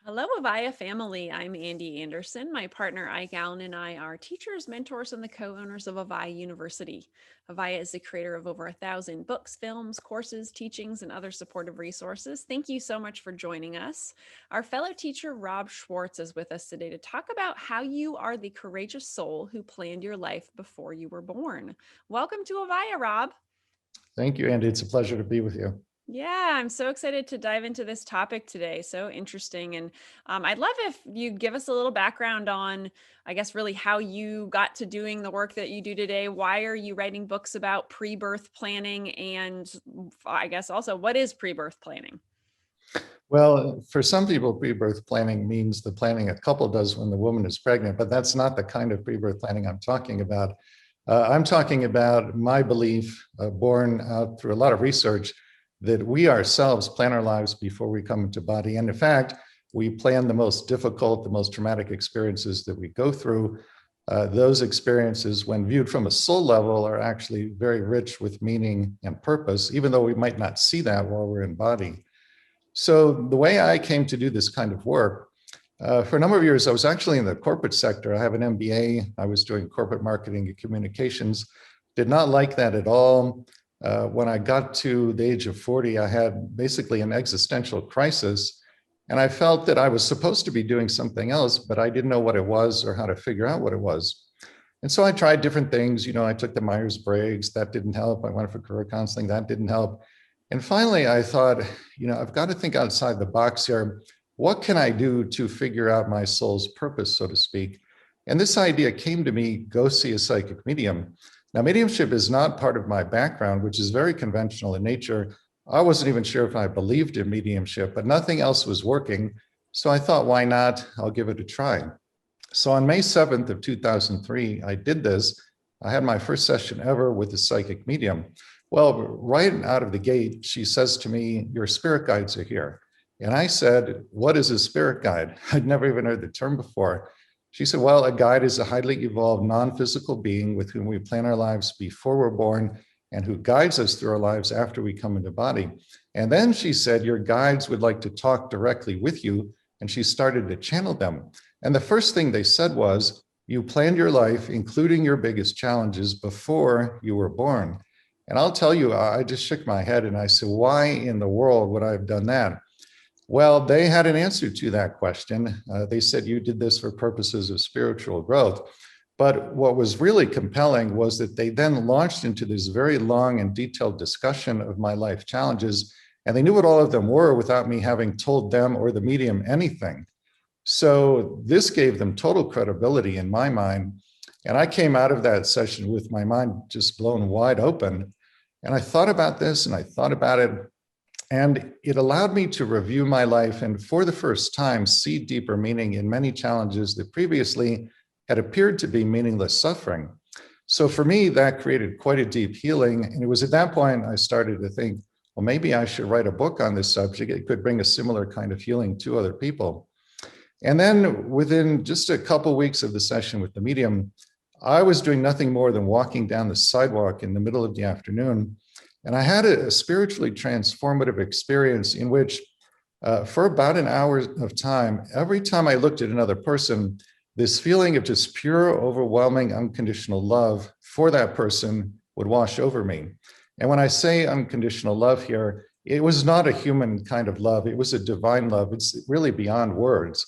Hello, Avaya family. I'm Andy Anderson. My partner, Ike Allen, and I are teachers, mentors, and the co owners of Avaya University. Avaya is the creator of over 1,000 books, films, courses, teachings, and other supportive resources. Thank you so much for joining us. Our fellow teacher, Rob Schwartz, is with us today to talk about how you are the courageous soul who planned your life before you were born. Welcome to Avaya, Rob. Thank you, Andy. It's a pleasure to be with you. Yeah, I'm so excited to dive into this topic today. So interesting. And I'd love if you'd give us a little background on, I guess, really how you got to doing the work that you do today. Why are you writing books about pre-birth planning? And I guess also, what is pre-birth planning? Well, for some people, pre-birth planning means the planning a couple does when the woman is pregnant, but that's not the kind of pre-birth planning I'm talking about. I'm talking about my belief, born out through a lot of research, that we ourselves plan our lives before we come into body. And in fact, we plan the most difficult, the most traumatic experiences that we go through. Those experiences, when viewed from a soul level, are actually very rich with meaning and purpose, even though we might not see that while we're in body. So the way I came to do this kind of work, for a number of years, I was actually in the corporate sector. I have an MBA. I was doing corporate marketing and communications. Did not like that at all. When I got to the age of 40, I had basically an existential crisis. And I felt that I was supposed to be doing something else, but I didn't know what it was or how to figure out what it was. And so I tried different things. I took the Myers-Briggs. That didn't help. I went for career counseling. That didn't help. And finally, I thought, I've got to think outside the box here. What can I do to figure out my soul's purpose, so to speak? And this idea came to me: go see a psychic medium. Now, mediumship is not part of my background, which is very conventional in nature. I wasn't even sure if I believed in mediumship, but nothing else was working. So I thought, why not? I'll give it a try. So on May 7th of 2003, I did this. I had my first session ever with a psychic medium. Well, right out of the gate, she says to me, "Your spirit guides are here." And I said, "What is a spirit guide?" I'd never even heard the term before. She said, "Well, a guide is a highly evolved, non-physical being with whom we plan our lives before we're born and who guides us through our lives after we come into body." And then she said, "Your guides would like to talk directly with you." And she started to channel them. And the first thing they said was, "You planned your life, including your biggest challenges, before you were born." And I'll tell you, I just shook my head and I said, why in the world would I have done that? Well, they had an answer to that question. They said, "You did this for purposes of spiritual growth." But what was really compelling was that they then launched into this very long and detailed discussion of my life challenges, and they knew what all of them were without me having told them or the medium anything. So this gave them total credibility in my mind. And I came out of that session with my mind just blown wide open. And I thought about this and I thought about it. And it allowed me to review my life and for the first time see deeper meaning in many challenges that previously had appeared to be meaningless suffering. So for me, that created quite a deep healing. And it was at that point I started to think, well, maybe I should write a book on this subject. It could bring a similar kind of healing to other people. And then within just a couple weeks of the session with the medium, I was doing nothing more than walking down the sidewalk in the middle of the afternoon. And I had a spiritually transformative experience in which, for about an hour of time, every time I looked at another person, this feeling of just pure, overwhelming, unconditional love for that person would wash over me. And when I say unconditional love here, it was not a human kind of love. It was a divine love. It's really beyond words.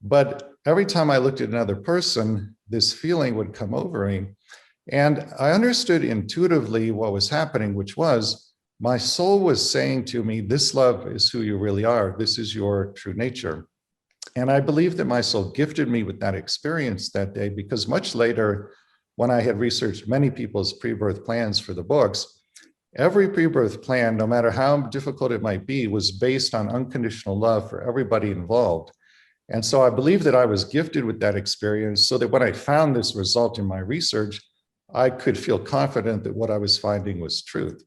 But every time I looked at another person, this feeling would come over me. And I understood intuitively what was happening, which was my soul was saying to me, this love is who you really are. This is your true nature. And I believe that my soul gifted me with that experience that day, because much later, when I had researched many people's pre-birth plans for the books, every pre-birth plan, no matter how difficult it might be, was based on unconditional love for everybody involved. And so I believe that I was gifted with that experience so that when I found this result in my research, I could feel confident that what I was finding was truth.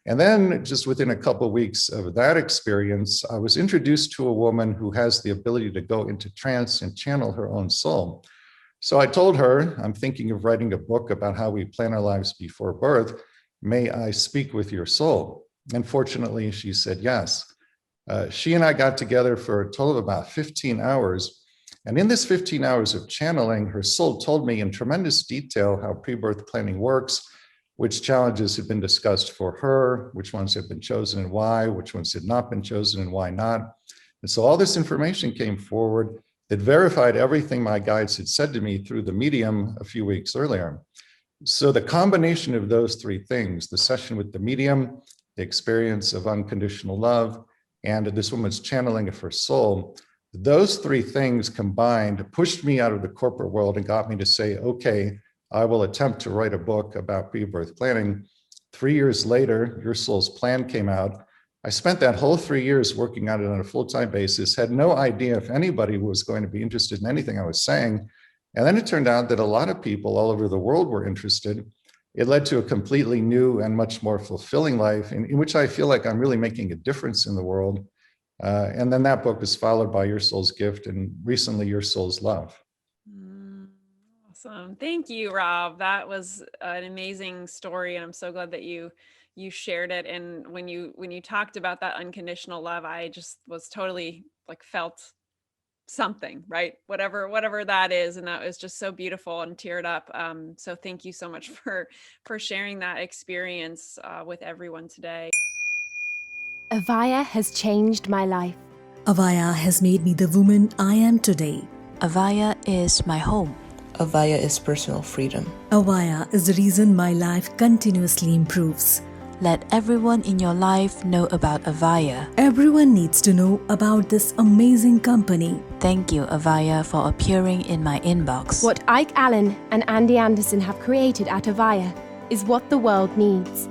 And then just within a couple of weeks of that experience, I was introduced to a woman who has the ability to go into trance and channel her own soul. So I told her, I'm thinking of writing a book about how we plan our lives before birth. May I speak with your soul? And fortunately, she said yes. She and I got together for a total of about 15 hours. And in this 15 hours of channeling, her soul told me in tremendous detail how pre-birth planning works, which challenges had been discussed for her, which ones had been chosen and why, which ones had not been chosen and why not. And so all this information came forward that verified everything my guides had said to me through the medium a few weeks earlier. So the combination of those three things, the session with the medium, the experience of unconditional love, and this woman's channeling of her soul, those three things combined pushed me out of the corporate world and got me to say, okay, I will attempt to write a book about pre-birth planning. 3 years later, Your Soul's Plan came out. I spent that whole 3 years working on it on a full-time basis, had no idea if anybody was going to be interested in anything I was saying. And then it turned out that a lot of people all over the world were interested. It led to a completely new and much more fulfilling life in which I feel like I'm really making a difference in the world. And then that book was followed by Your Soul's Gift and recently Your Soul's Love. Awesome. Thank you, Rob. That was an amazing story. And I'm so glad that you shared it. And when you talked about that unconditional love, I just was totally felt something, right? Whatever that is. And that was just so beautiful and teared up. So thank you so much for sharing that experience with everyone today. Avaya has changed my life. Avaya has made me the woman I am today. Avaya is my home. Avaya is personal freedom. Avaya is the reason my life continuously improves. Let everyone in your life know about Avaya. Everyone needs to know about this amazing company. Thank you, Avaya, for appearing in my inbox. What Ike Allen and Andy Anderson have created at Avaya is what the world needs.